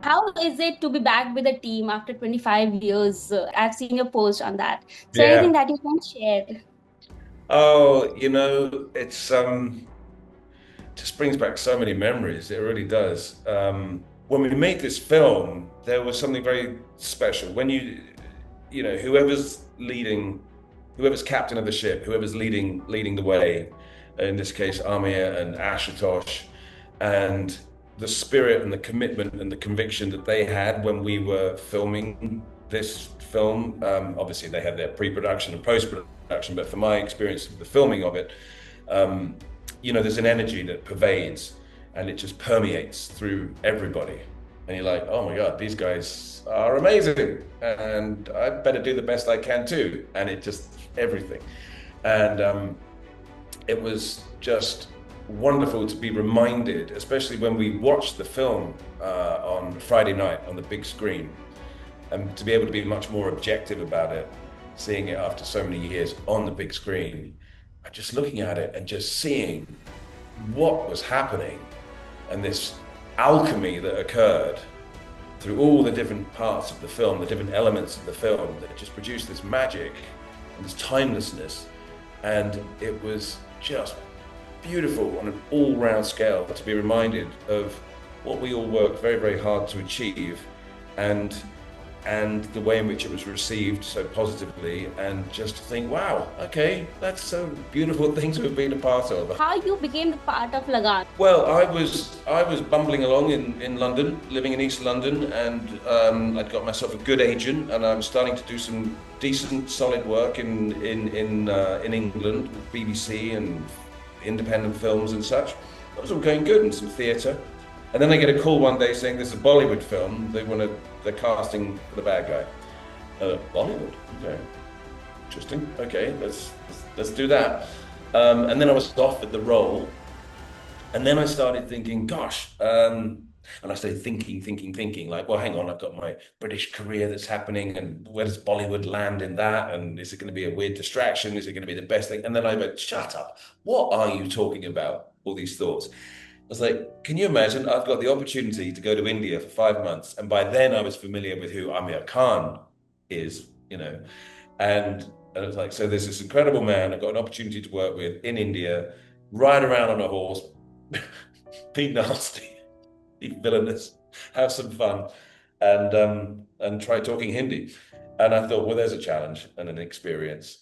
How is it to be back with the team after 25 years? I've seen your post on that. So anything Yeah. that you can share? Oh, it's just brings back so many memories. It really does. When we made this film, there was something very special. When whoever's leading, whoever's captain of the ship, whoever's leading the way, in this case, Amir and Ashutosh, and the spirit and the commitment and the conviction that they had when we were filming this film. Obviously, they had their pre-production and post-production, but for my experience of the filming of it, um, there's an energy that pervades and it just permeates through everybody. And you're like, oh my God, these guys are amazing. And I better do the best I can too. And it just, everything. And it was just wonderful to be reminded, especially when we watched the film on Friday night on the big screen, and to be able to be much more objective about it, seeing it after so many years on the big screen, and just looking at it and just seeing what was happening and this alchemy that occurred through all the different parts of the film, the different elements of the film that just produced this magic and this timelessness. And it was just beautiful on an all-round scale to be reminded of what we all worked very, very hard to achieve, and and the way in which it was received so positively, and just to think, wow, okay, that's so beautiful thing to have been a part of. How you became the part of Lagaan? Well, I was bumbling along in London, living in East London, and I'd got myself a good agent, and I was starting to do some decent, solid work in England, with BBC and independent films and such. That was all going good, and some theatre. And then I get a call one day saying there's a Bollywood film. They're casting for the bad guy. Bollywood, okay, interesting. Okay, let's do that. And then I was offered the role, and then I started thinking, gosh, and I started thinking, like, well, hang on, I've got my British career that's happening, and where does Bollywood land in that? And is it going to be a weird distraction? Is it going to be the best thing? And then I went, shut up. What are you talking about? All these thoughts. I was like, can you imagine? I've got the opportunity to go to India for 5 months. And by then I was familiar with who Amir Khan is, and I was like, so there's this incredible man I've got an opportunity to work with in India, ride around on a horse, be nasty, be villainous, have some fun, and try talking Hindi. And I thought, well, there's a challenge and an experience.